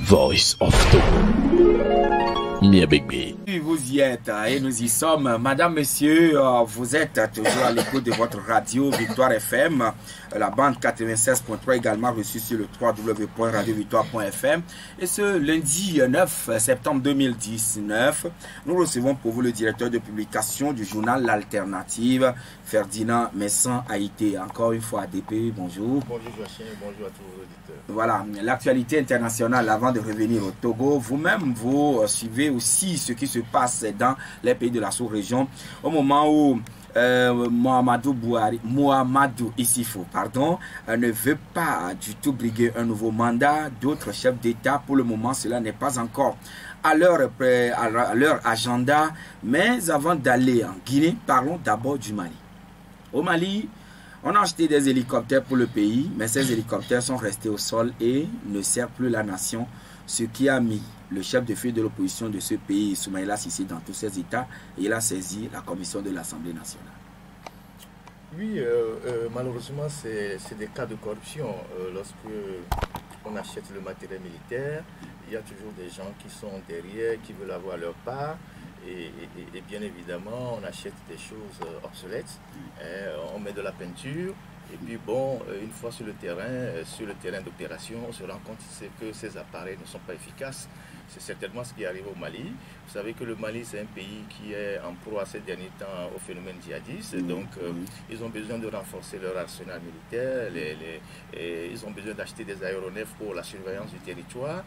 Voice of Togo. Mia Bigby. Vous y êtes et nous y sommes. Madame, monsieur, vous êtes toujours à l'écoute de votre radio Victoire FM. La bande 96.3 également reçue sur le www.radiovictoire.fm. Et ce lundi 9 septembre 2019, nous recevons pour vous le directeur de publication du journal L'Alternative, Ferdinand Messan Haïté. Encore une fois, ADP, bonjour. Bonjour Joachim, bonjour à tous vos auditeurs. Voilà, l'actualité internationale avant de revenir au Togo. Vous-même, vous suivez aussi ce qui se passe dans les pays de la sous-région au moment où Mohamedou Issifo ne veut pas du tout briguer un nouveau mandat. D'autres chefs d'État, pour le moment, cela n'est pas encore à leur agenda. Mais avant d'aller en Guinée, parlons d'abord du Mali. Au Mali, on a acheté des hélicoptères pour le pays, mais ces hélicoptères sont restés au sol et ne servent plus la nation, ce qui a mis le chef de file de l'opposition de ce pays, Soumaïla Cissé, dans tous ses états, et il a saisi la commission de l'Assemblée nationale. Oui, malheureusement, c'est des cas de corruption. Lorsque on achète le matériel militaire, il y a toujours des gens qui sont derrière, qui veulent avoir leur part. Et bien évidemment, on achète des choses obsolètes, on met de la peinture, et puis bon, une fois sur le terrain d'opération, on se rend compte que ces appareils ne sont pas efficaces. C'est certainement ce qui arrive au Mali. Vous savez que le Mali, c'est un pays qui est en proie ces derniers temps au phénomène djihadiste. Donc, ils ont besoin de renforcer leur arsenal militaire, ils ont besoin d'acheter des aéronefs pour la surveillance du territoire.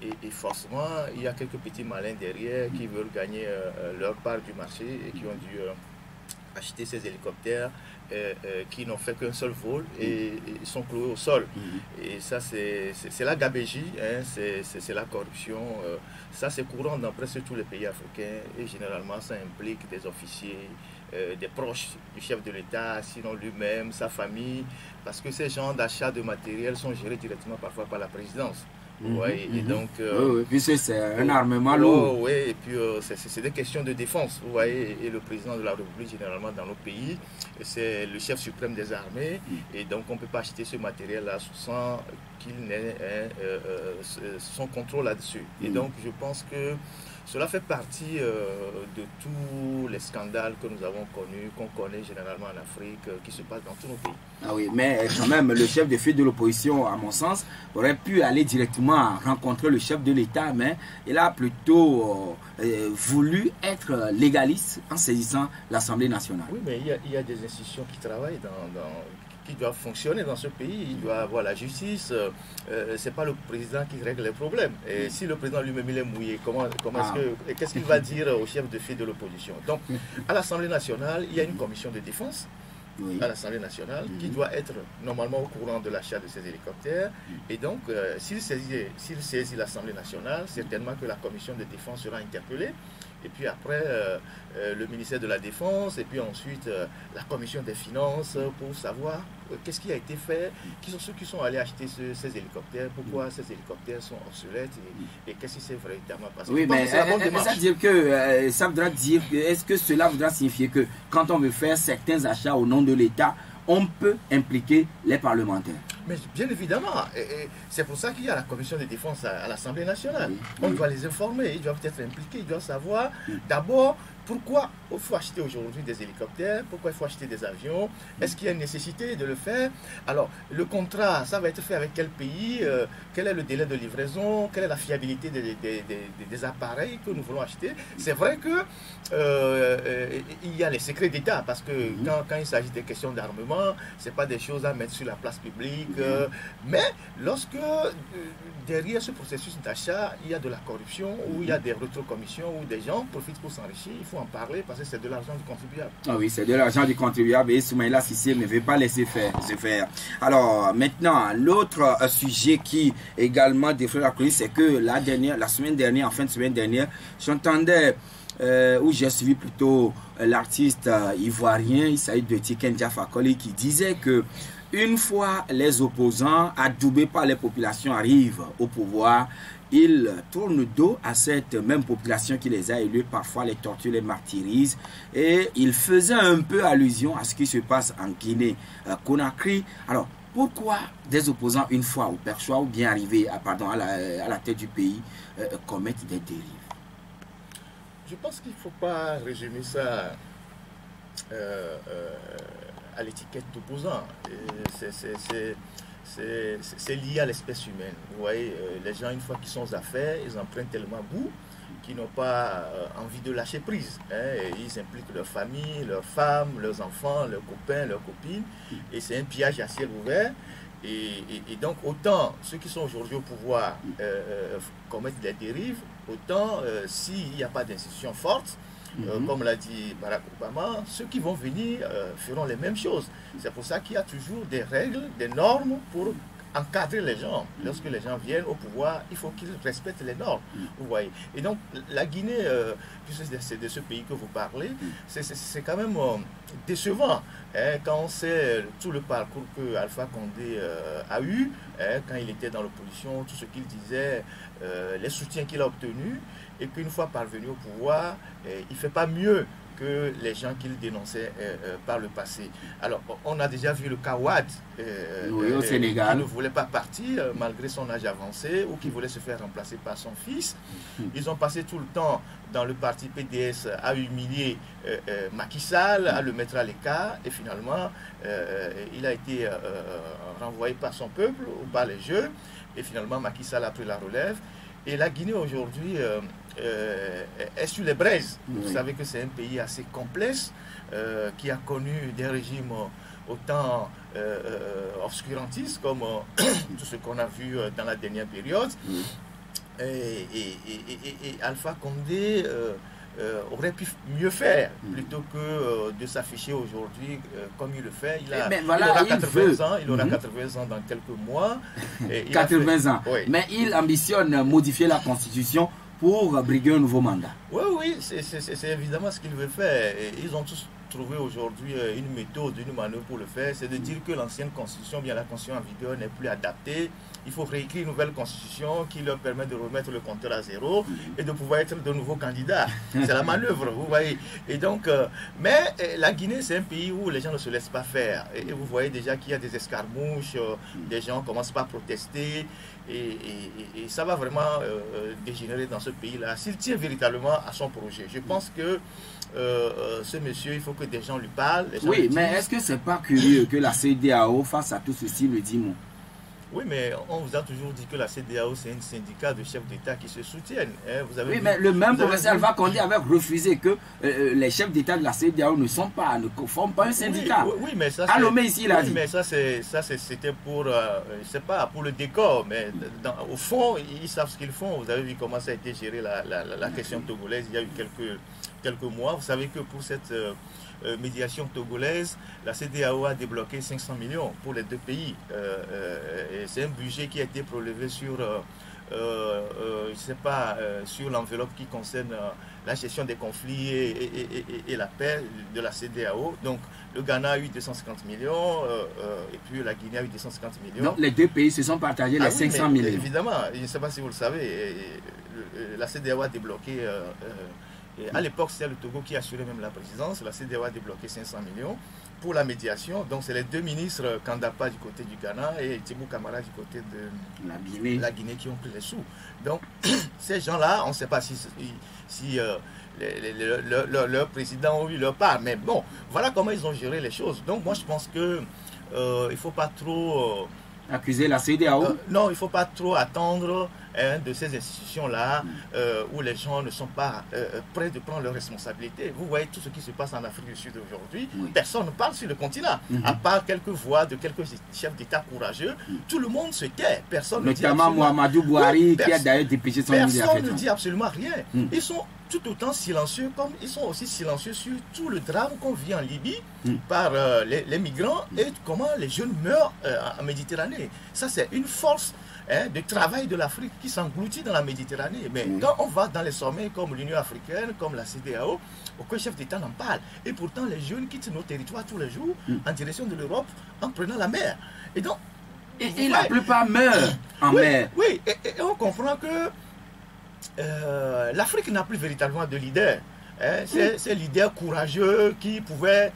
Et forcément, il y a quelques petits malins derrière qui veulent gagner leur part du marché et qui ont dû acheter ces hélicoptères qui n'ont fait qu'un seul vol et ils sont cloués au sol. Et ça, c'est la gabégie, hein, c'est la corruption. Ça, c'est courant dans presque tous les pays africains et généralement, ça implique des officiers, des proches du chef de l'État, sinon lui-même, sa famille, parce que ces genres d'achats de matériel sont gérés directement parfois par la présidence. Ouais, et donc, oui, puis c'est un armement lourd. Oui, et puis c'est des questions de défense. Vous voyez, et le président de la République, généralement dans nos pays, c'est le chef suprême des armées. Et donc, on ne peut pas acheter ce matériel-là sans qu'il n'ait son contrôle là-dessus. Et donc, je pense que cela fait partie de tous les scandales que nous avons connus, qu'on connaît généralement en Afrique, qui se passent dans tous nos pays. Ah oui, mais quand même, le chef de file de l'opposition, à mon sens, aurait pu aller directement rencontrer le chef de l'État, mais il a plutôt voulu être légaliste en saisissant l'Assemblée nationale. Oui, mais il y a des institutions qui travaillent qui doivent fonctionner dans ce pays. Il doit avoir la justice. C'est pas le président qui règle les problèmes. Et si le président lui-même il est mouillé, qu'est-ce qu'il va dire au chef de file de l'opposition? Donc, à l'Assemblée nationale, il y a une commission de défense. Oui. À l'Assemblée nationale, qui doit être normalement au courant de l'achat de ces hélicoptères. Et donc, s'il saisit l'Assemblée nationale, certainement que la commission de défense sera interpellée. Et puis après, le ministère de la Défense, et puis ensuite la commission des finances pour savoir qu'est-ce qui a été fait, qui sont ceux qui sont allés acheter ces hélicoptères, pourquoi ces hélicoptères sont obsolètes et qu'est-ce qui s'est véritablement passé. Oui, mais ça voudra dire que, est-ce que cela voudra signifier que quand on veut faire certains achats au nom de l'État, on peut impliquer les parlementaires? Mais bien évidemment, c'est pour ça qu'il y a la commission de défense à l'Assemblée nationale. On doit les informer, ils doivent être impliqués, ils doivent savoir d'abord pourquoi il faut acheter aujourd'hui des hélicoptères, pourquoi il faut acheter des avions, est-ce qu'il y a une nécessité de le faire? Alors, le contrat, ça va être fait avec quel pays, quel est le délai de livraison, quelle est la fiabilité des appareils que nous voulons acheter? C'est vrai que il y a les secrets d'État, parce que quand il s'agit des questions d'armement, ce n'est pas des choses à mettre sur la place publique, mais lorsque derrière ce processus d'achat, il y a de la corruption, ou il y a des rétrocommissions, où des gens profitent pour s'enrichir, il faut en parler parce que c'est de l'argent du contribuable. Ah oui, c'est de l'argent du contribuable et Soumaïla Cissé ne veut pas laisser se faire. Alors maintenant, l'autre sujet qui également défraie la crise, c'est que la semaine dernière, en fin de semaine dernière, j'entendais, où j'ai suivi plutôt l'artiste ivoirien, il s'agit de Tiken Jah Fakoly, qui disait que une fois les opposants adoubés par les populations arrivent au pouvoir, ils tournent dos à cette même population qui les a élus, parfois les torturent, les martyrisent. Et il faisait un peu allusion à ce qui se passe en Guinée-Conakry. Alors, pourquoi des opposants, une fois au perchoir ou bien arrivés à la tête du pays, commettent des dérives? Je pense qu'il ne faut pas résumer ça à l'étiquette d'opposant. C'est lié à l'espèce humaine. Vous voyez, les gens, une fois qu'ils sont aux affaires, ils en prennent tellement bout qu'ils n'ont pas envie de lâcher prise. Et ils impliquent leur famille, leurs femmes, leurs enfants, leurs copains, leurs copines. Et c'est un pillage à ciel ouvert. Et donc, autant ceux qui sont aujourd'hui au pouvoir commettent des dérives, autant s'il n'y a pas d'institution forte, comme l'a dit Barack Obama, ceux qui vont venir feront les mêmes choses. C'est pour ça qu'il y a toujours des règles, des normes pour encadrer les gens. Lorsque les gens viennent au pouvoir, il faut qu'ils respectent les normes. Vous voyez. Et donc, la Guinée, puisque c'est de ce pays que vous parlez, c'est quand même décevant. Quand on sait tout le parcours que Alpha Condé a eu, quand il était dans l'opposition, tout ce qu'il disait, les soutiens qu'il a obtenus, et qu'une fois parvenu au pouvoir, il ne fait pas mieux que les gens qu'il dénonçait par le passé. Alors, on a déjà vu le cas Wade, au Sénégal, qui ne voulait pas partir malgré son âge avancé, ou qui voulait se faire remplacer par son fils. Ils ont passé tout le temps dans le parti PDS à humilier Macky Sall, à le mettre à l'écart, et finalement, il a été renvoyé par son peuple ou par les jeunes, et finalement Macky Sall a pris la relève. Et la Guinée aujourd'hui est sur les braises. Vous savez que c'est un pays assez complexe qui a connu des régimes autant obscurantistes comme tout ce qu'on a vu dans la dernière période. Et Alpha Condé aurait pu mieux faire plutôt que de s'afficher aujourd'hui comme il le fait. Il aura 80 ans, il aura 80 ans dans quelques mois. 80 ans. Oui. Mais il ambitionne modifier la Constitution pour briguer un nouveau mandat. Oui, c'est évidemment ce qu'il veut faire. Et ils ont tous trouvé aujourd'hui une méthode, une manœuvre pour le faire. C'est de dire que l'ancienne Constitution, bien la Constitution en vigueur, n'est plus adaptée. Il faut réécrire une nouvelle Constitution qui leur permet de remettre le compteur à zéro et de pouvoir être de nouveaux candidats. C'est la manœuvre, vous voyez. Et donc, mais la Guinée, c'est un pays où les gens ne se laissent pas faire. Et vous voyez déjà qu'il y a des escarmouches, des gens commencent pas à protester. Et ça va vraiment dégénérer dans ce pays-là. S'il tient véritablement à son projet, je pense que ce monsieur, il faut que des gens lui parlent. Oui, mais est-ce que c'est pas curieux que la CEDEAO, face à tout ceci, le dit mot? Oui, mais on vous a toujours dit que la CEDEAO, c'est un syndicat de chefs d'État qui se soutiennent. Vous avez mais le même professeur Alpha Condé avait refusé que les chefs d'État de la CEDEAO ne forment pas un syndicat. Oui, mais ça, Alomé ici, il a dit. Mais ça, c'était pour, je sais pas, pour le décor. Mais au fond, ils savent ce qu'ils font. Vous avez vu comment ça a été géré la question togolaise il y a eu quelques mois. Vous savez que pour cette médiation togolaise, la CEDEAO a débloqué 500 millions pour les deux pays. C'est un budget qui a été prélevé sur, je sais pas, sur l'enveloppe qui concerne la gestion des conflits et la paix de la CEDEAO. Donc, le Ghana a eu 250 millions et puis la Guinée a eu 250 millions. Donc, les deux pays se sont partagés les 500 millions. Évidemment, je ne sais pas si vous le savez, la CEDEAO a débloqué... Et à l'époque, c'était le Togo qui assurait même la présidence. La CEDEAO a débloqué 500 millions pour la médiation. Donc, c'est les deux ministres, Kandapa du côté du Ghana et Tibou Kamara du côté de la Guinée qui ont pris les sous. Donc, ces gens-là, on ne sait pas si leur président ont eu leur part. Mais bon, voilà comment ils ont géré les choses. Donc, moi, je pense que il ne faut pas trop... accuser la CEDEAO? Non, il ne faut pas trop attendre de ces institutions-là où les gens ne sont pas prêts de prendre leurs responsabilités. Vous voyez tout ce qui se passe en Afrique du Sud aujourd'hui. Personne ne parle sur le continent. À part quelques voix de quelques chefs d'État courageux, tout le monde se tait. Personne ne dit notamment Mohamedou Bouhari, qui a d'ailleurs dépêché son ministre. Personne ne dit absolument rien. Ils sont tout autant silencieux comme ils sont aussi silencieux sur tout le drame qu'on vit en Libye par les migrants et comment les jeunes meurent en Méditerranée. Ça, c'est une force de travail de l'Afrique qui s'engloutit dans la Méditerranée. Mais quand on va dans les sommets comme l'Union africaine, comme la CEDEAO, aucun chef d'État n'en parle. Et pourtant, les jeunes quittent nos territoires tous les jours en direction de l'Europe en prenant la mer. Et donc, et la plupart meurent en mer. Oui, et on comprend que l'Afrique n'a plus véritablement de leader. Ces leaders courageux qui pouvaient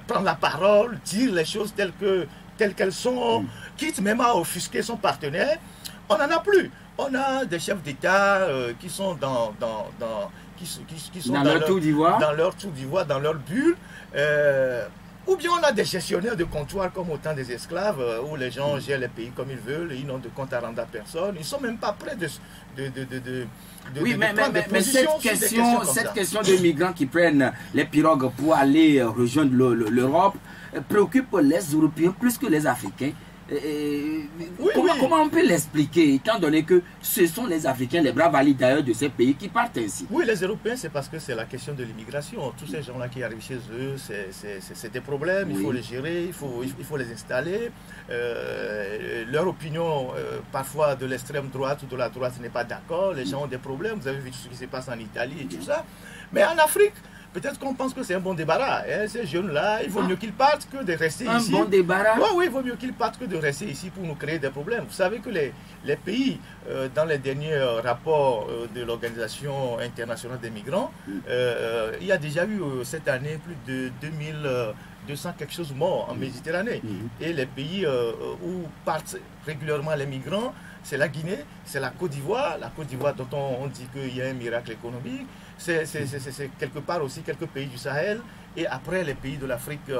prendre la parole, dire les choses telles telles qu'elles sont, quitte même à offusquer son partenaire, on n'en a plus. On a des chefs d'État qui sont dans leur tour d'ivoire, dans leur bulle. Ou bien on a des gestionnaires de comptoir comme au temps des esclaves, où les gens gèrent les pays comme ils veulent, ils n'ont de compte à rendre à personne. Ils ne sont même pas prêts de prendre des positions cette question de migrants qui prennent les pirogues pour aller rejoindre l'Europe préoccupe les Européens plus que les Africains. Comment on peut l'expliquer, étant donné que ce sont les Africains, les bras valides d'ailleurs de ces pays qui partent ainsi? Oui, les Européens, c'est parce que c'est la question de l'immigration. Tous ces gens-là qui arrivent chez eux, c'est des problèmes, il faut les gérer, il faut les installer. Leur opinion, parfois de l'extrême droite ou de la droite, n'est pas d'accord. Les gens ont des problèmes. Vous avez vu tout ce qui se passe en Italie et tout ça. Mais en Afrique, peut-être qu'on pense que c'est un bon débarras. Hein. Ces jeunes-là, il vaut mieux qu'ils partent que de rester ici. Un bon débarras? Oui, il vaut mieux qu'ils partent que de rester ici pour nous créer des problèmes. Vous savez que les pays, dans les derniers rapports de l'Organisation internationale des migrants, il y a déjà eu cette année plus de 2200 quelque chose morts en Méditerranée. Et les pays où partent régulièrement les migrants, c'est la Guinée, c'est la Côte d'Ivoire. La Côte d'Ivoire dont on dit qu'il y a un miracle économique. C'est quelque part aussi quelques pays du Sahel. Et après les pays de l'Afrique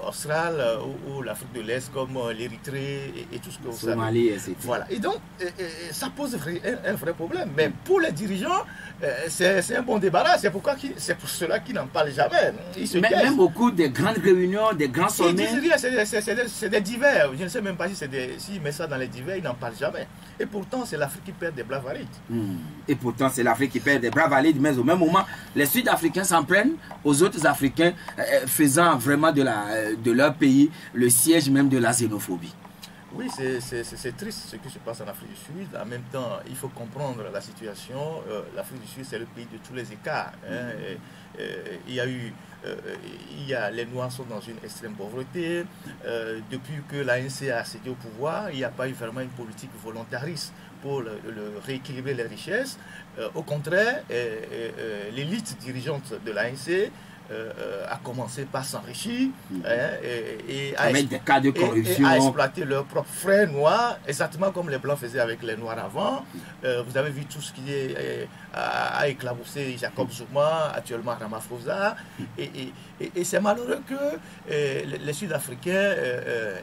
australe ou l'Afrique de l'Est comme l'Érythrée et tout ce que vous Somalie, savez. etc. Voilà. Et donc, ça pose un vrai problème. Mais pour les dirigeants, c'est un bon débarras. C'est pour cela qu'ils n'en parlent jamais. Même beaucoup de grandes réunions, des grands sommets. C'est des divers. Je ne sais même pas s'ils mettent ça dans les divers, ils n'en parlent jamais. Et pourtant, c'est l'Afrique qui perd des bras valides. Et pourtant, c'est l'Afrique qui perd des bras valides. Mais au même moment, les Sud-Africains s'en prennent aux autres Africains, faisant vraiment de leur pays le siège même de la xénophobie. Oui, c'est triste ce qui se passe en Afrique du Sud. En même temps, il faut comprendre la situation. L'Afrique du Sud, c'est le pays de tous les écarts. Hein. Il y a les Noirs sont dans une extrême pauvreté. Depuis que l'ANC a accédé au pouvoir, il n'y a pas eu vraiment une politique volontariste pour rééquilibrer les richesses. Au contraire, l'élite dirigeante de l'ANC a commencé par s'enrichir et à exploiter leurs propres frères noirs, exactement comme les Blancs faisaient avec les Noirs avant. Vous avez vu tout ce qui a éclaboussé Jacob Zuma, actuellement Ramaphosa. Et c'est malheureux que les Sud-Africains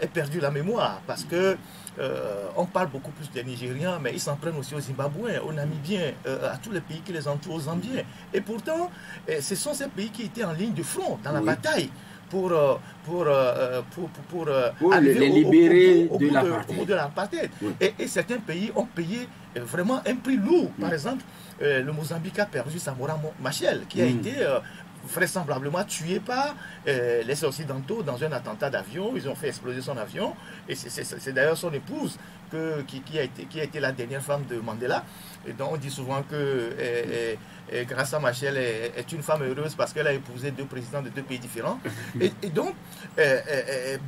aient perdu la mémoire parce que on parle beaucoup plus des Nigérians, mais ils s'en prennent aussi aux Zimbabwéens, aux Namibiens, à tous les pays qui les entourent, aux Zambiens. Et pourtant, ce sont ces pays qui étaient en ligne de front dans la bataille pour les libérer au bout de l'apartheid. Et certains pays ont payé vraiment un prix lourd. Par exemple, le Mozambique a perdu Samora Machel, qui a été vraisemblablement tué par les Occidentaux dans un attentat d'avion. Ils ont fait exploser son avion. Et c'est d'ailleurs son épouse qui a été la dernière femme de Mandela. Et donc on dit souvent que grâce à Machel est une femme heureuse parce qu'elle a épousé deux présidents de deux pays différents. Et donc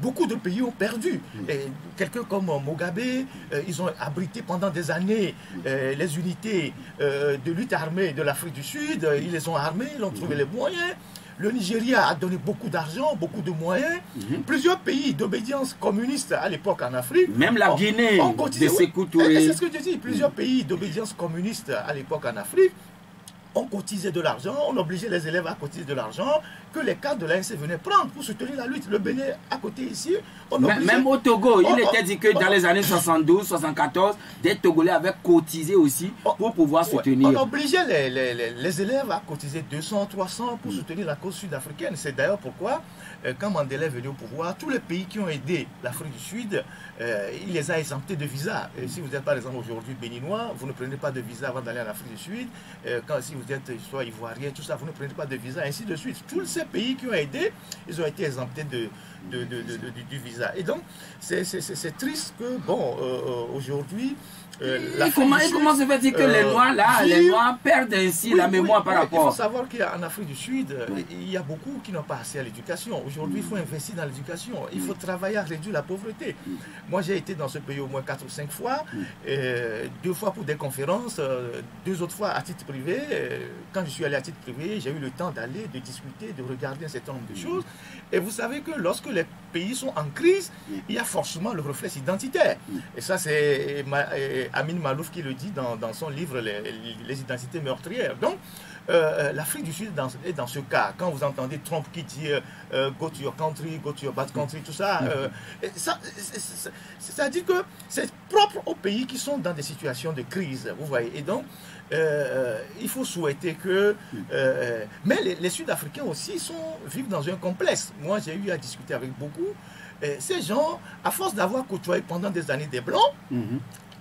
beaucoup de pays ont perdu. Quelqu'un comme Mugabe, ils ont abrité pendant des années les unités de lutte armée de l'Afrique du Sud. Ils les ont armés, ils ont trouvé les moyens. Le Nigeria a donné beaucoup d'argent, beaucoup de moyens. Plusieurs pays d'obédience communiste à l'époque en Afrique. Même la Guinée, de Sékou Touré. C'est ce que je dis. Plusieurs pays d'obédience communiste à l'époque en Afrique ont cotisé de l'argent, on obligeait les élèves à cotiser de l'argent que les cadres de l'ANC venaient prendre pour soutenir la lutte. Le Bénin à côté ici. Même au Togo, il était dit que dans les années 72, 74, des Togolais avaient cotisé aussi pour pouvoir soutenir. On obligeait les élèves à cotiser 200, 300 pour soutenir la cause sud-africaine. C'est d'ailleurs pourquoi, quand Mandela est venu au pouvoir, tous les pays qui ont aidé l'Afrique du Sud, il les a exemptés de visa. Si vous êtes par exemple aujourd'hui béninois, vous ne prenez pas de visa avant d'aller en Afrique du Sud. Si vous êtes soit ivoirien, tout ça, vous ne prenez pas de visa, ainsi de suite. Tous ces pays qui ont aidé, ils ont été exemptés du visa. Et donc, c'est triste que, bon, aujourd'hui, comment se fait-il que les Noirs perdent ainsi la mémoire par rapport? Il faut savoir qu'en Afrique du Sud, il y a beaucoup qui n'ont pas assez à l'éducation. Aujourd'hui, il faut investir dans l'éducation. Il faut travailler à réduire la pauvreté. Moi, j'ai été dans ce pays au moins 4 ou 5 fois, 2 fois pour des conférences, 2 autres fois à titre privé. quand je suis allé à titre privé, j'ai eu le temps d'aller, de discuter, de regarder un certain nombre de choses. Et vous savez que lorsque les pays sont en crise, il y a forcément le réflexe identitaire. Et ça, c'est Amin Malouf qui le dit dans son livre Les identités meurtrières. Donc, l'Afrique du Sud est dans ce cas. Quand vous entendez Trump qui dit go to your country, go to your bad country, tout ça, c'est-à-dire que c'est propre aux pays qui sont dans des situations de crise, vous voyez. Et donc, il faut souhaiter que... mais les Sud-Africains aussi vivent dans un complexe. Moi, j'ai eu à discuter avec beaucoup. Ces gens, à force d'avoir côtoyé pendant des années des Blancs,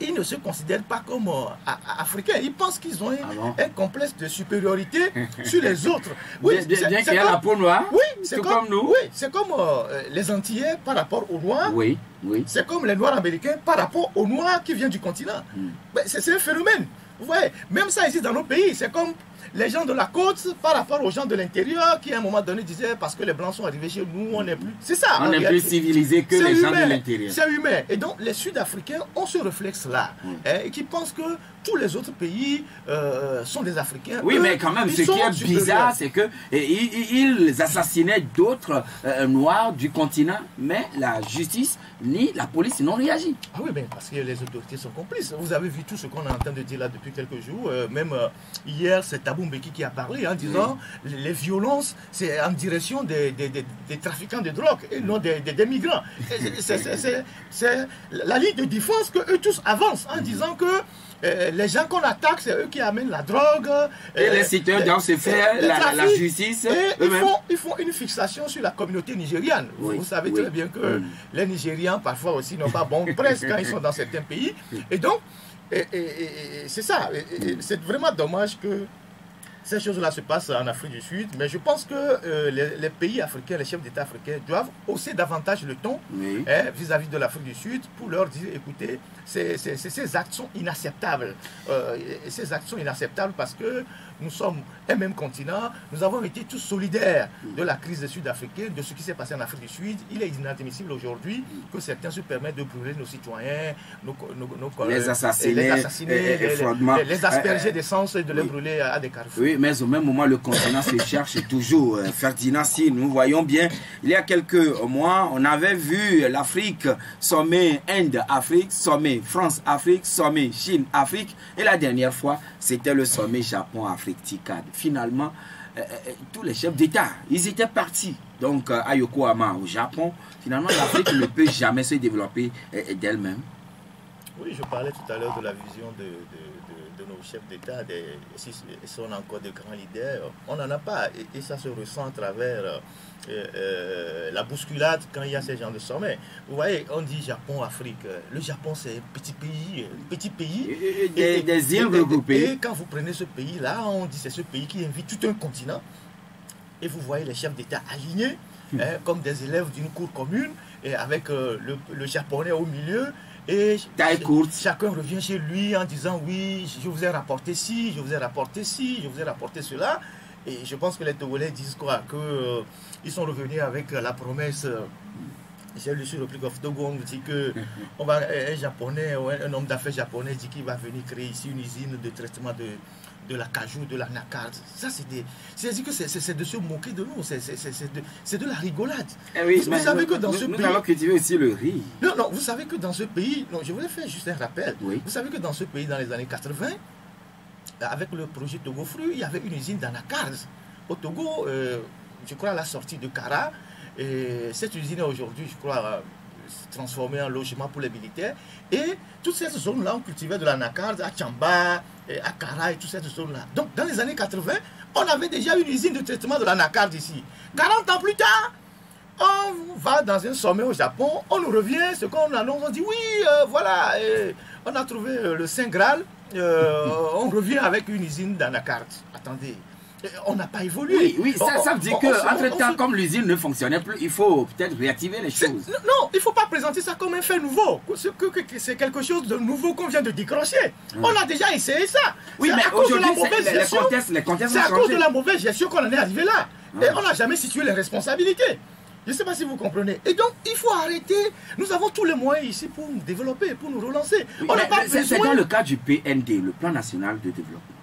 ils ne se considèrent pas comme africains. Ils pensent qu'ils ont un complexe de supériorité sur les autres. Oui, bien qu'il y ait la peau noire, oui, c'est comme nous. Oui, c'est comme les Antillais par rapport aux Noirs. Oui. C'est comme les Noirs américains par rapport aux Noirs qui viennent du continent. C'est un phénomène. Vous voyez, même ça ici dans nos pays, c'est comme les gens de la côte par rapport aux gens de l'intérieur qui à un moment donné disaient parce que les Blancs sont arrivés chez nous, on n'est plus... C'est ça. On est plus civilisé que les gens de l'intérieur. C'est humain. Et donc les Sud-Africains ont ce réflexe-là et qui pensent que tous les autres pays sont des Africains. Oui, mais quand même, ce qui est bizarre, c'est qu'ils assassinaient d'autres Noirs du continent, mais la justice ni la police n'ont réagi. Ah oui, mais parce que les autorités sont complices. Vous avez vu tout ce qu'on est en train de dire là depuis quelques jours. Même hier, c'est Thabo Mbeki qui a parlé en disant les violences, c'est en direction des trafiquants de drogue et non des migrants. C'est la ligne de défense que eux tous avancent en disant que les gens qu'on attaque, c'est eux qui amènent la drogue. Et les citoyens doivent se faire la justice. Et ils font une fixation sur la communauté nigériane. Vous savez très bien que les Nigérians, parfois aussi, n'ont pas bonne presse quand ils sont dans certains pays. Et donc, c'est ça. C'est vraiment dommage que ces choses-là se passent en Afrique du Sud, mais je pense que les pays africains, les chefs d'État africains doivent hausser davantage le ton vis-à-vis de l'Afrique du Sud pour leur dire, écoutez, ces actes sont inacceptables. Ces actes sont inacceptables parce que nous sommes un même continent, nous avons été tous solidaires de la crise des Sud-Africains, de ce qui s'est passé en Afrique du Sud. Il est inadmissible aujourd'hui que certains se permettent de brûler nos citoyens, les assassiner, les asperger d'essence et de les brûler à des carrefours. Oui, mais au même moment, le continent se cherche toujours. Ferdinand, si nous voyons bien, il y a quelques mois, on avait vu l'Afrique, sommet Inde-Afrique, sommet France-Afrique, sommet Chine-Afrique, et la dernière fois, c'était le sommet Japon-Afrique TICAD. Finalement, tous les chefs d'État, ils étaient partis. Donc, à Yokohama, au Japon, finalement, l'Afrique ne peut jamais se développer d'elle-même. Oui, je parlais tout à l'heure de la vision de nos chefs d'État, si on a encore de grands leaders, on n'en a pas. Et ça se ressent à travers la bousculade quand il y a ces genres de sommets. Vous voyez, on dit Japon-Afrique. Le Japon, c'est un petit pays. Des îles regroupées. Et quand vous prenez ce pays-là, on dit c'est ce pays qui invite tout un continent. Et vous voyez les chefs d'État alignés, comme des élèves d'une cour commune, et avec le japonais au milieu. Et chacun revient chez lui en disant oui, je vous ai rapporté ci, je vous ai rapporté ci, je vous ai rapporté cela. Et je pense que les Togolais disent quoi, que ils sont revenus avec la promesse. J'ai lu sur le Republic of Togo, on nous dit que un japonais ou un homme d'affaires japonais dit qu'il va venir créer ici une usine de traitement de la cajou, de la nacarde. Ça, c'est-à-dire que c'est de se moquer de nous, c'est de la rigolade. Oui, vous savez que dans ce pays... Nous allons cultiver aussi le riz. Non, vous savez que dans ce pays... Non, je voulais faire juste un rappel. Oui. Vous savez que dans ce pays, dans les années 80, avec le projet Togo Fruit, il y avait une usine d'anacarde. Au Togo, je crois à la sortie de Kara, et cette usine est aujourd'hui, je crois, transformée en logement pour les militaires. Et toute cette zone-là, on cultivait de l'anacarde à Tchamba, à Kara et toute cette zone-là. Donc, dans les années 80, on avait déjà une usine de traitement de l'anacarde ici. 40 ans plus tard, on va dans un sommet au Japon, on nous revient, ce qu'on annonce, on dit oui, voilà, on a trouvé le Saint Graal, on revient avec une usine d'anacarde. Attendez. On n'a pas évolué. Oui, ça veut dire qu'entre-temps, comme l'usine ne fonctionnait plus, il faut peut-être réactiver les choses. Non, il ne faut pas présenter ça comme un fait nouveau. C'est quelque chose de nouveau qu'on vient de décrocher. On a déjà essayé ça. Oui, mais aujourd'hui, les contextes c'est à cause de la mauvaise gestion qu'on en est arrivé là. Et on n'a jamais situé les responsabilités. Je ne sais pas si vous comprenez. Et donc, il faut arrêter. Nous avons tous les moyens ici pour nous développer, pour nous relancer. Oui, c'est dans le cas du PND, le Plan National de Développement.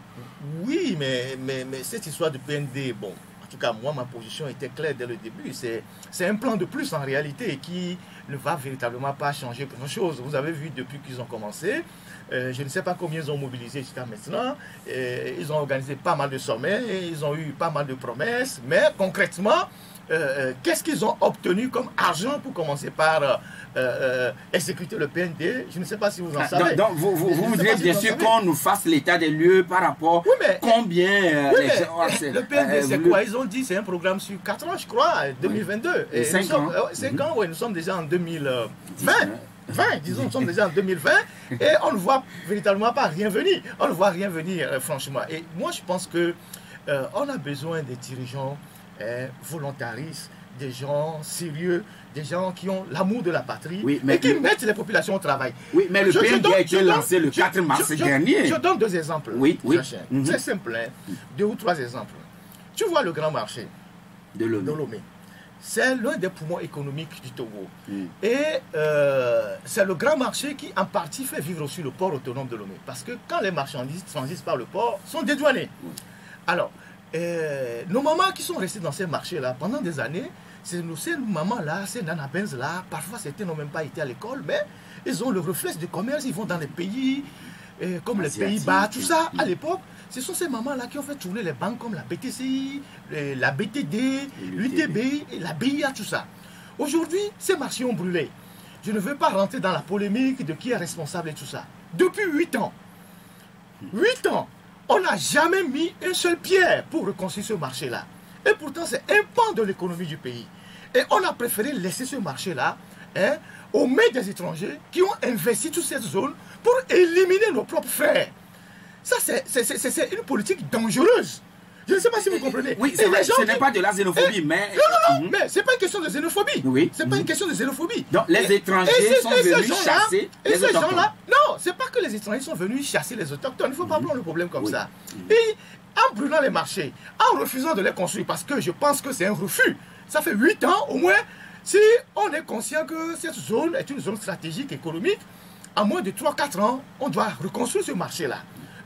Oui, mais cette histoire de PND, bon, en tout cas, moi, ma position était claire dès le début. C'est un plan de plus en réalité qui ne va véritablement pas changer grand-chose. Vous avez vu depuis qu'ils ont commencé. Je ne sais pas combien ils ont mobilisé jusqu'à maintenant. Ils ont organisé pas mal de sommets, ils ont eu pas mal de promesses. Mais concrètement, qu'est-ce qu'ils ont obtenu comme argent pour commencer par exécuter le PND? Je ne sais pas si vous en savez. Donc vous voudriez bien sûr qu'on nous fasse l'état des lieux par rapport combien les gens... Le PND, c'est quoi? Ils ont dit c'est un programme sur 4 ans, je crois, 2022. Et 5 ans. 5 ans, oui, nous sommes déjà en 2020. Disons, nous sommes déjà en 2020 et on ne voit véritablement pas rien venir. On ne voit rien venir, franchement. Et moi, je pense que on a besoin des dirigeants volontaristes, des gens sérieux, des gens qui ont l'amour de la patrie et qui mettent les populations au travail. Oui, mais le PND a été lancé le 4 mars dernier. Je donne 2 exemples. Oui. C'est simple, 2 ou 3 exemples. Tu vois le grand marché de Lomé. C'est l'un des poumons économiques du Togo. Et c'est le grand marché qui, en partie, fait vivre aussi le port autonome de Lomé. Parce que quand les marchandises transitent par le port, sont dédouanées. Alors, nos mamans qui sont restées dans ces marchés-là pendant des années, ces mamans-là, ces nanabens-là, parfois certains n'ont même pas été à l'école, mais ils ont le réflexe du commerce, ils vont dans les pays comme les Pays-Bas, tout ça, à l'époque. Ce sont ces mamans-là qui ont fait tourner les banques comme la BTCI, la BTD, l'UTB, la BIA, tout ça. Aujourd'hui, ces marchés ont brûlé. Je ne veux pas rentrer dans la polémique de qui est responsable et tout ça. Depuis 8 ans, 8 ans, on n'a jamais mis une seule pierre pour reconstruire ce marché-là. Et pourtant, c'est un pan de l'économie du pays. Et on a préféré laisser ce marché-là aux mains des étrangers qui ont investi toute cette zone pour éliminer nos propres frères. Ça, c'est une politique dangereuse. Je ne sais pas si vous comprenez. Oui, c'est vrai, ce n'est pas de la xénophobie, mais... Non, mais ce n'est pas une question de xénophobie. Oui. Ce n'est pas une question de xénophie. Donc, les étrangers sont venus chasser les autochtones. Non, ce n'est pas que les étrangers sont venus chasser les autochtones. Il ne faut pas prendre le problème comme ça. Et en brûlant les marchés, en refusant de les construire, parce que je pense que c'est un refus. Ça fait 8 ans, au moins, si on est conscient que cette zone est une zone stratégique économique, en moins de 3-4 ans, on doit reconstruire ce marché-là.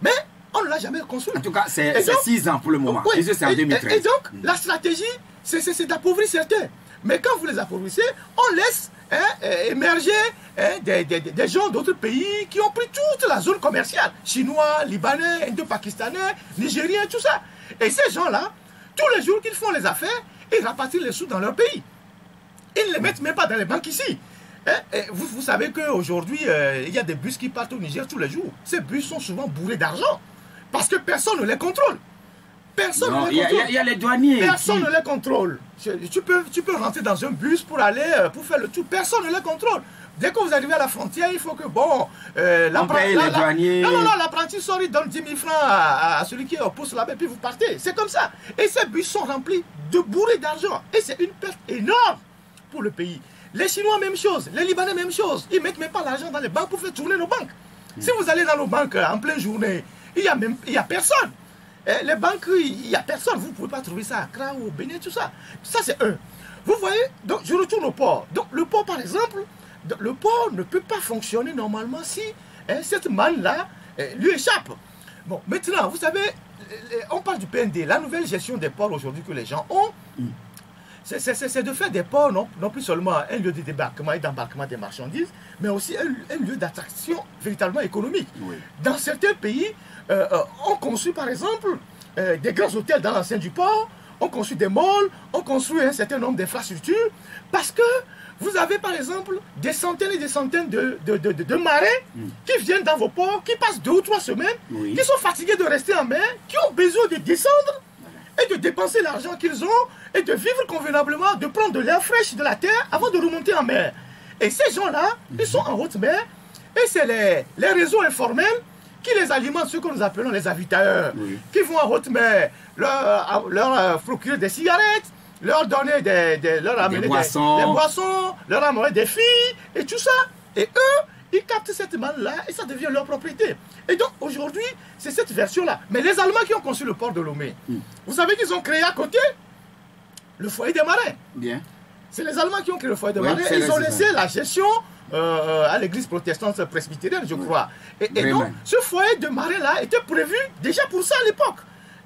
Mais on ne l'a jamais construit. En tout cas, c'est 6 ans pour le moment. Oui, c'est en 2013. Et donc, la stratégie, c'est d'appauvrir certains. Mais quand vous les appauvrissez, on laisse émerger des gens d'autres pays qui ont pris toute la zone commerciale. Chinois, Libanais, Indo-Pakistanais, Nigériens, tout ça. Et ces gens-là, tous les jours qu'ils font les affaires, ils rapatrient les sous dans leur pays. Ils ne les mettent même pas dans les banques ici. Vous savez qu'aujourd'hui, il y a des bus qui partent au Niger tous les jours. Ces bus sont souvent bourrés d'argent. Parce que personne ne les contrôle. Personne ne les contrôle. Il y a les douaniers. Personne ne les contrôle. Tu peux rentrer dans un bus pour aller, pour faire le tour. Personne ne les contrôle. Dès que vous arrivez à la frontière, il faut que, bon... on paye les douaniers. Non, l'apprenti sort, il donne 10 000 francs à celui qui est au poste là-bas, puis vous partez. C'est comme ça. Et ces bus sont remplis de bourrés d'argent. Et c'est une perte énorme pour le pays. Les Chinois, même chose. Les Libanais, même chose. Ils ne mettent même pas l'argent dans les banques pour faire tourner nos banques. Si vous allez dans nos banques en pleine journée, il n'y a personne. Les banques, il n'y a personne. Vous ne pouvez pas trouver ça à Accra ou au Bénin, tout ça. Ça, c'est un. Vous voyez, donc je retourne au port. Donc le port, par exemple, le port ne peut pas fonctionner normalement si cette manne-là lui échappe. Bon, maintenant, vous savez, on parle du PND. La nouvelle gestion des ports aujourd'hui que les gens ont, c'est de faire des ports, non plus seulement un lieu de débarquement et d'embarquement des marchandises, mais aussi un lieu d'attraction véritablement économique. Oui. Dans certains pays, on construit par exemple des grands hôtels dans l'enceinte du port, on construit des malls, on construit un certain nombre d'infrastructures, parce que vous avez par exemple des centaines et des centaines de marins qui viennent dans vos ports, qui passent 2 ou 3 semaines, qui sont fatigués de rester en mer, qui ont besoin de descendre et de dépenser l'argent qu'ils ont et de vivre convenablement, de prendre de l'air fraîche de la terre avant de remonter en mer. Et ces gens-là, ils sont en haute mer et c'est les réseaux informels qui les alimentent, ceux que nous appelons les avitailleurs, qui vont en haute mer leur procurer des cigarettes, leur donner des boissons, leur amener des filles et tout ça. Et eux, ils captent cette manne-là et ça devient leur propriété. Et donc aujourd'hui, c'est cette version-là. Mais les Allemands qui ont conçu le port de Lomé, vous savez qu'ils ont créé à côté le foyer des marins. Bien. C'est les Allemands qui ont créé le foyer des marins. Ils ont laissé la gestion à l'église protestante presbytérienne, je crois. Et donc, ce foyer de marin-là était prévu déjà pour ça à l'époque.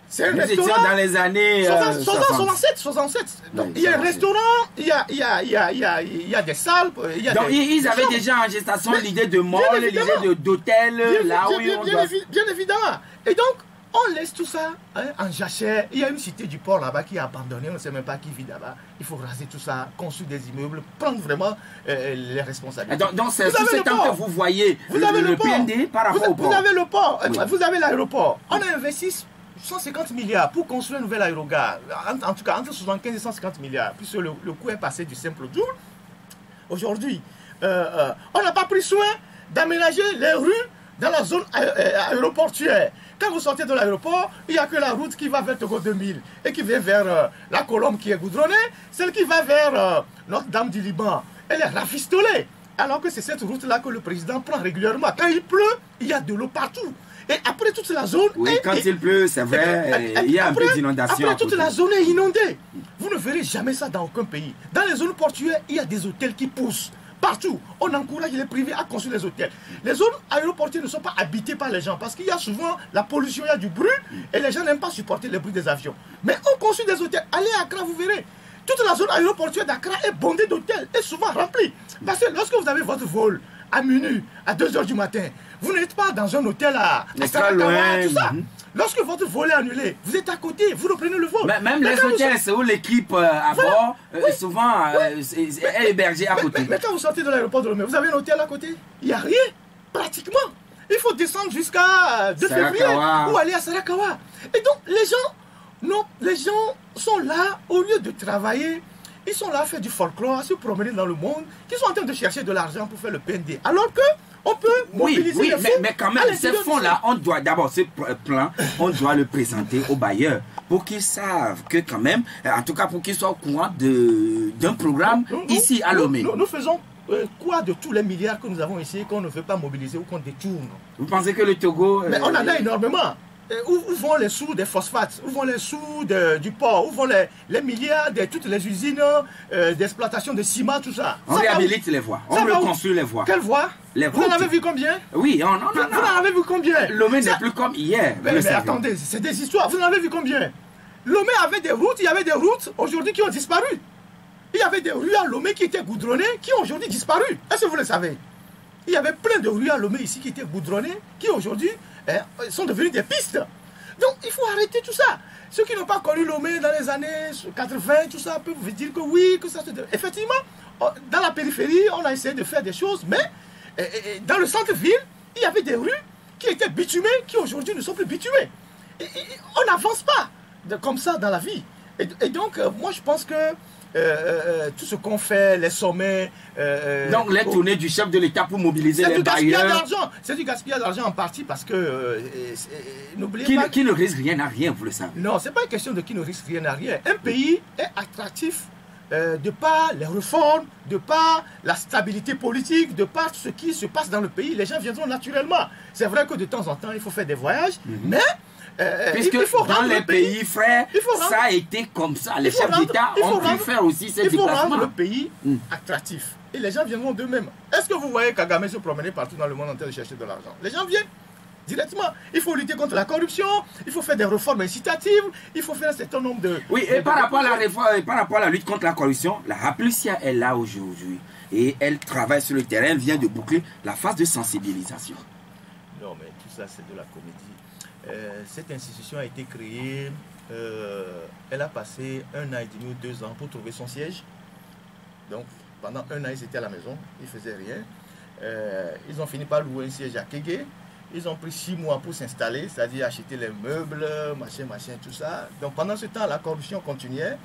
C'est un restaurant dans les années 67. Donc, il y a un restaurant, il y a des salles. Donc, ils avaient déjà en gestation l'idée de mall, l'idée d'hôtel, là où bien évidemment. Et donc, on laisse tout ça en jachère. Il y a une cité du port là-bas qui est abandonnée, on ne sait même pas qui vit là-bas. Il faut raser tout ça, construire des immeubles, prendre vraiment les responsabilités. Donc c'est sous ce temps que vous voyez le PND par rapport au port. Vous avez le port, vous avez l'aéroport. On a investi 150 milliards pour construire un nouvel aérogare. En tout cas, entre 75 et 150 milliards. Puisque le coût est passé du simple jour. Aujourd'hui, on n'a pas pris soin d'aménager les rues dans la zone aéroportuaire. Quand vous sortez de l'aéroport, il n'y a que la route qui va vers Togo 2000 et qui vient vers la Colombe qui est goudronnée, celle qui va vers Notre-Dame du Liban. Elle est rafistolée. Alors que c'est cette route-là que le président prend régulièrement. Quand il pleut, il y a de l'eau partout. Et après toute la zone... Oui, quand il pleut, c'est vrai, il y a un peu d'inondation. Après toute la zone est inondée. Vous ne verrez jamais ça dans aucun pays. Dans les zones portuaires, il y a des hôtels qui poussent. Partout, on encourage les privés à construire les hôtels. Les zones aéroportuaires ne sont pas habitées par les gens parce qu'il y a souvent la pollution, il y a du bruit et les gens n'aiment pas supporter le bruit des avions. Mais on construit des hôtels. Allez à Accra, vous verrez. Toute la zone aéroportuaire d'Accra est bondée d'hôtels et souvent remplie. Parce que lorsque vous avez votre vol à minuit, à 2 h du matin, vous n'êtes pas dans un hôtel à Sarakawa, tout ça. Lorsque votre vol est annulé, vous êtes à côté, vous reprenez le vol. Même les hôtels, c'est où l'équipe à bord, souvent, est hébergée à côté. Mais quand vous sortez de l'aéroport de Lomé, vous avez un hôtel à côté? Il n'y a rien, pratiquement. Il faut descendre jusqu'à 2 février ou aller à Sarakawa. Et donc, les gens sont là, au lieu de travailler, ils sont là à faire du folklore, à se promener dans le monde, qui sont en train de chercher de l'argent pour faire le PND. Alors que on peut mobiliser les fonds. Mais quand même, ces fonds-là, on doit d'abord, ce plan, on doit le présenter aux bailleurs pour qu'ils savent que quand même, en tout cas pour qu'ils soient au courant d'un programme ici à Lomé. Nous faisons quoi de tous les milliards que nous avons ici qu'on ne veut pas mobiliser ou qu'on détourne? Vous pensez que le Togo... Mais on en a énormément. Où vont les sous des phosphates? Où vont les sous du port? Où vont les milliards de toutes les usines d'exploitation de ciment, tout ça? On réhabilite les voies, on reconstruit les voies. Quelles voies? Vous en avez vu combien? Oui, vous en avez vu combien? Lomé n'est plus comme hier. Mais attendez, c'est des histoires. Vous en avez vu combien? Lomé avait des routes, il y avait des routes aujourd'hui qui ont disparu. Il y avait des rues à Lomé qui étaient goudronnées, qui ont aujourd'hui disparu. Est-ce que vous le savez? Il y avait plein de rues à Lomé ici qui étaient goudronnées, qui aujourd'hui sont devenues des pistes. Donc il faut arrêter tout ça. Ceux qui n'ont pas connu Lomé dans les années 80, tout ça, peuvent vous dire que oui, que ça se... Effectivement, dans la périphérie, on a essayé de faire des choses, mais dans le centre-ville, il y avait des rues qui étaient bitumées, qui aujourd'hui ne sont plus bitumées. On n'avance pas comme ça dans la vie. Et donc, moi je pense que tout ce qu'on fait, les sommets... donc les tournées du chef de l'État pour mobiliser les bailleurs... C'est du gaspillage d'argent en partie parce que... n'oubliez pas... Qui ne risque rien à rien, vous le savez. Non, ce n'est pas une question de qui ne risque rien à rien. Un pays est attractif de par les réformes, de par la stabilité politique, de par ce qui se passe dans le pays. Les gens viendront naturellement. C'est vrai que de temps en temps, il faut faire des voyages, mais... Puisque dans les pays frères, ça a été comme ça. Les chefs d'État ont pu faire aussi ces déplacements. Il faut rendre le pays attractif. Et les gens viendront d'eux-mêmes. Est-ce que vous voyez Kagame se promener partout dans le monde en train de chercher de l'argent? Les gens viennent directement. Il faut lutter contre la corruption, il faut faire des réformes incitatives, il faut faire un certain nombre de... Oui, et par rapport à la réforme, par rapport à la lutte contre la corruption, la Raplucia est là aujourd'hui. Et elle travaille sur le terrain, vient de boucler la phase de sensibilisation. Non, mais tout ça, c'est de la comédie. Cette institution a été créée, elle a passé 1 an et demi ou 2 ans pour trouver son siège. Donc pendant 1 an, ils étaient à la maison, ils ne faisaient rien. Ils ont fini par louer un siège à Kégué. Ils ont pris 6 mois pour s'installer, c'est-à-dire acheter les meubles, machin, tout ça. Donc pendant ce temps, la corruption continuait.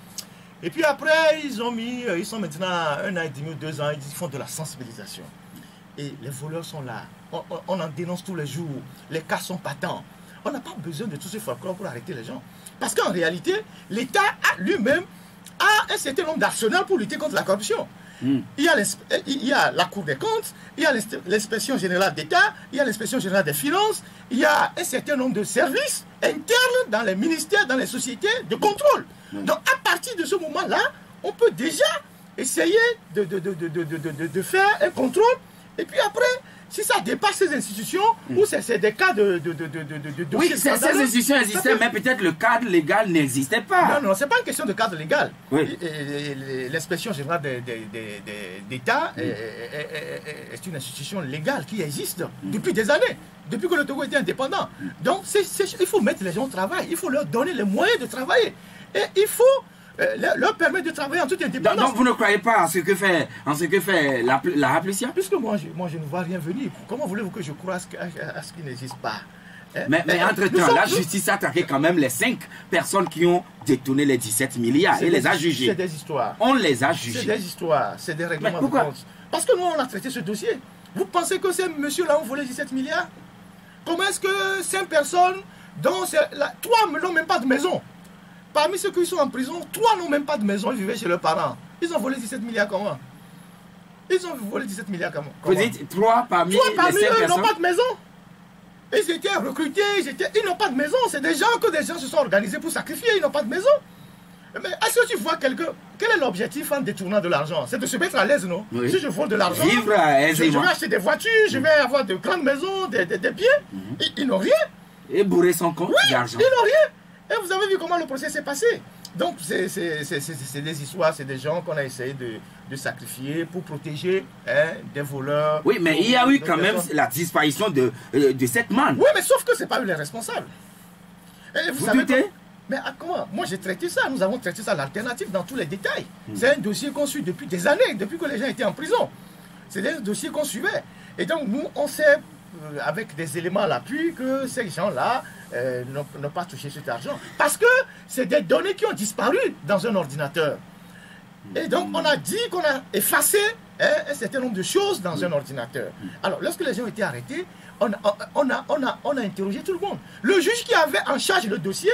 Et puis après, ils sont maintenant à 1 an et demi ou 2 ans, ils font de la sensibilisation. Et les voleurs sont là. On en dénonce tous les jours. Les cas sont patents. On n'a pas besoin de tout ce folklore pour arrêter les gens. Parce qu'en réalité, l'État lui-même a un certain nombre d'arsenals pour lutter contre la corruption. Il y a la Cour des comptes, il y a l'inspection générale d'État, il y a l'inspection générale des finances, il y a un certain nombre de services internes dans les ministères, dans les sociétés de contrôle. Donc à partir de ce moment-là, on peut déjà essayer de faire un contrôle Et puis après, si ça dépasse ces institutions, ou c'est des cas de oui, ces institutions existaient, mais peut-être le cadre légal n'existait pas. Non, c'est pas une question de cadre légal. Oui. L'inspection générale d'État est une institution légale qui existe depuis des années, depuis que le Togo était indépendant. Donc, il faut mettre les gens au travail, il faut leur donner les moyens de travailler. Et il faut leur permettre de travailler en toute indépendance. Donc vous ne croyez pas en ce que fait la Rapplicia? Puisque moi je ne vois rien venir. Comment voulez-vous que je croie à ce qui n'existe pas? Hein? Mais entre-temps, la justice a attaqué quand même les 5 personnes qui ont détourné les 17 milliards et les a jugés. C'est des histoires. On les a jugés. C'est des histoires, c'est des règlements de compte. Parce que nous, on a traité ce dossier. Vous pensez que ces messieurs-là ont volé 17 milliards? Comment est-ce que 5 personnes, dont 3 n'ont même pas de maison? Parmi ceux qui sont en prison, 3 n'ont même pas de maison, ils vivaient chez leurs parents. Ils ont volé 17 milliards comment? Ils ont volé 17 milliards comment? Vous dites 3 parmi les 5 eux personnes n'ont pas de maison. Ils étaient recrutés, ils n'ont pas de maison. C'est des gens se sont organisés pour sacrifier, ils n'ont pas de maison. Mais est-ce que tu vois quel est l'objectif en détournant de l'argent? C'est de se mettre à l'aise, non? Oui. Si je vole de l'argent, vivre je vais acheter des voitures, je vais avoir de grandes maisons, des biens. Ils n'ont rien. Et bourrer son compte d'argent. Ils n'ont rien. Et vous avez vu comment le procès s'est passé. Donc, c'est des histoires, c'est des gens qu'on a essayé de sacrifier pour protéger des voleurs. Oui, mais il y a eu quand même la disparition de cette manne. Oui, mais sauf que ce n'est pas eux les responsables. Et vous savez doutez? Mais comment? Moi, j'ai traité ça. Nous avons traité ça, l'alternative, dans tous les détails. C'est un dossier qu'on suit depuis des années, depuis que les gens étaient en prison. C'est un dossier qu'on suivait. Et donc, nous, on sait, avec des éléments à l'appui, que ces gens-là n'ont pas touché cet argent. Parce que c'est des données qui ont disparu dans un ordinateur. Et donc, on a dit qu'on a effacé un certain nombre de choses dans un ordinateur. Alors, lorsque les gens ont été arrêtés, on a interrogé tout le monde. Le juge qui avait en charge le dossier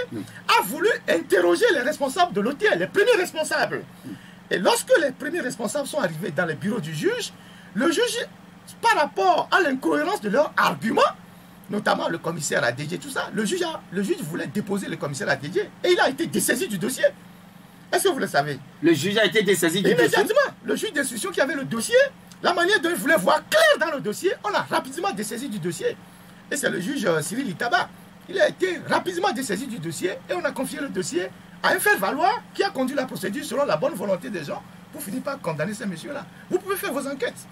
a voulu interroger les responsables de l'hôtel, les premiers responsables. Et lorsque les premiers responsables sont arrivés dans le bureau du juge, le juge, par rapport à l'incohérence de leurs arguments, notamment le commissaire ADG, tout ça, le juge voulait déposer le commissaire ADG et il a été dessaisi du dossier. Est-ce que vous le savez? Le juge a été dessaisi du dossier? Immédiatement, le juge d'instruction qui avait le dossier, la manière dont il voulait voir clair dans le dossier, on a rapidement dessaisi du dossier. Et c'est le juge Cyril Itaba. Il a été rapidement dessaisi du dossier et on a confié le dossier à un faire-valoir qui a conduit la procédure selon la bonne volonté des gens pour finir par condamner ces messieurs-là. Vous pouvez faire vos enquêtes.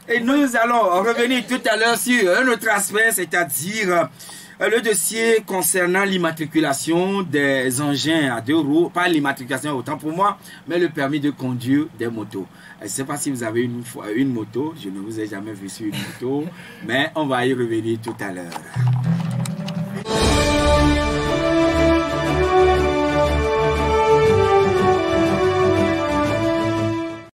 Et nous allons revenir tout à l'heure sur un autre aspect, c'est-à-dire le dossier concernant l'immatriculation des engins à 2 roues, pas l'immatriculation autant pour moi, mais le permis de conduire des motos. Je ne sais pas si vous avez une moto, je ne vous ai jamais vu sur une moto, mais on va y revenir tout à l'heure.